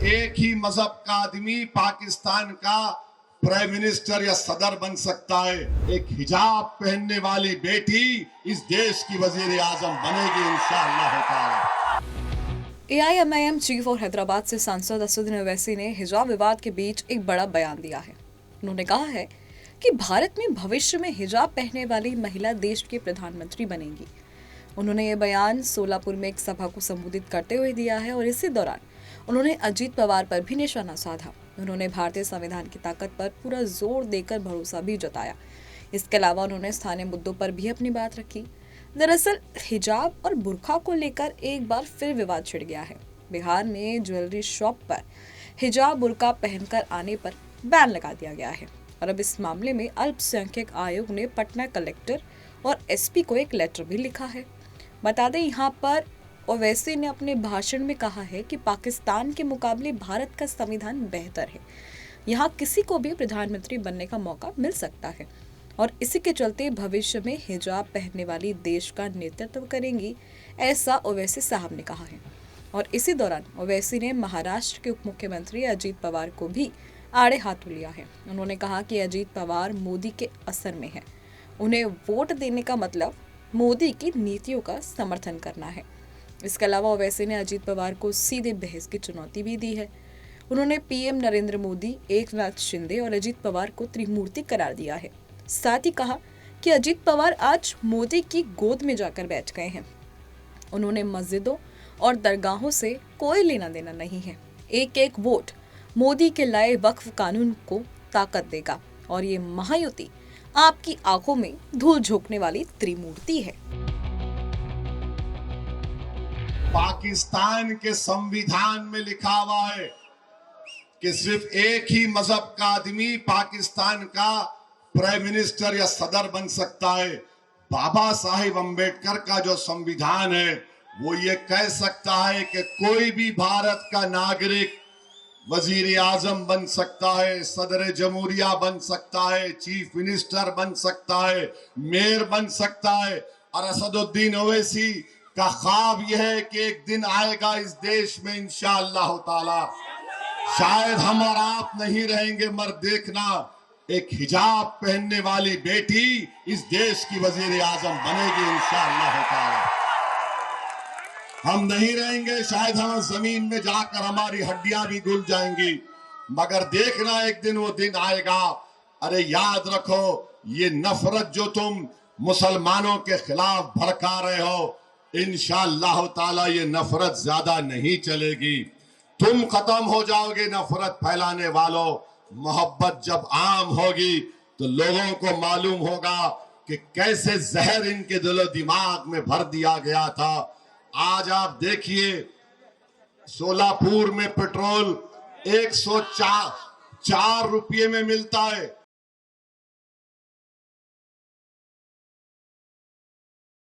एक ही मजहब का आदमी पाकिस्तान का प्राइम मिनिस्टर या सदर बन सकता है। एक हिजाब पहनने वाली बेटी इस देश की वजीर आजम बनेगी इंशाअल्लाह ताला। एआईएमआईएम चीफ और हैदराबाद से सांसद असदुद्दीन ओवैसी ने हिजाब विवाद के बीच एक बड़ा बयान दिया है। उन्होंने कहा है कि भारत में भविष्य में हिजाब पहनने वाली महिला देश की प्रधानमंत्री बनेगी। उन्होंने ये बयान सोलापुर में एक सभा को संबोधित करते हुए दिया है और इसी दौरान उन्होंने अजीत पवार पर भी निशाना साधा। उन्होंने भारतीय संविधान की ताकत पर पूरा जोर देकर भरोसा भी जताया। इसके अलावा उन्होंने स्थानीय मुद्दों पर भी अपनी बात रखी। दरअसल हिजाब और बुर्का को लेकर एक बार फिर विवाद छिड़ गया है। बिहार में ज्वेलरी शॉप पर हिजाब बुर्का पहनकर आने पर बैन लगा दिया गया है और अब इस मामले में अल्पसंख्यक आयोग ने पटना कलेक्टर और एसपी को एक लेटर भी लिखा है। बता दें, यहाँ पर ओवैसी ने अपने भाषण में कहा है कि पाकिस्तान के मुकाबले भारत का संविधान बेहतर है। यहाँ किसी को भी प्रधानमंत्री बनने का मौका मिल सकता है और इसी के चलते भविष्य में हिजाब पहनने वाली देश का नेतृत्व करेंगी, ऐसा ओवैसी साहब ने कहा है। और इसी दौरान ओवैसी ने महाराष्ट्र के उप मुख्यमंत्री अजीत पवार को भी आड़े हाथों लिया है। उन्होंने कहा कि अजीत पवार मोदी के असर में है। उन्हें वोट देने का मतलब मोदी की नीतियों का समर्थन करना है। इसके अलावा ओवैसी ने अजीत पवार को सीधे बहस की चुनौती भी दी है। उन्होंने पीएम नरेंद्र मोदी, एकनाथ शिंदे और अजीत पवार को त्रिमूर्ति करार दिया है। साथ ही कहा कि अजीत पवार आज मोदी की गोद में जाकर बैठ गए हैं। उन्होंने मस्जिदों और दरगाहों से कोई लेना देना नहीं है। एक एक वोट मोदी के लाए वक्फ कानून को ताकत देगा और ये महायुति आपकी आंखों में धूल झोंकने वाली त्रिमूर्ति है। पाकिस्तान के संविधान में लिखा हुआ है कि सिर्फ एक ही मजहब का आदमी पाकिस्तान का प्राइम मिनिस्टर या सदर बन सकता है। बाबा साहिब अम्बेडकर का जो संविधान है वो ये कह सकता है कि कोई भी भारत का नागरिक वजीर आजम बन सकता है, सदर जमहूरिया बन सकता है, चीफ मिनिस्टर बन सकता है, मेयर बन सकता है। और असदुद्दीन ओवैसी का ख्वाब यह है कि एक दिन आएगा इस देश में इंशाअल्लाह ताला, शायद हम और आप नहीं रहेंगे मगर देखना, एक हिजाब पहनने वाली बेटी इस देश की वजीर आजम बनेगी इंशाअल्लाह ताला। हम नहीं रहेंगे, शायद हम जमीन में जाकर हमारी हड्डियां भी घुल जाएंगी, मगर देखना एक दिन वो दिन आएगा। अरे याद रखो, ये नफरत जो तुम मुसलमानों के खिलाफ भड़का रहे हो, इंशाअल्लाह ताला ये नफरत ज्यादा नहीं चलेगी। तुम खत्म हो जाओगे नफरत फैलाने वालों। मोहब्बत जब आम होगी तो लोगों को मालूम होगा कि कैसे जहर इनके दिलो दिमाग में भर दिया गया था। आज आप देखिए, सोलापुर में पेट्रोल 104 रुपये में मिलता है।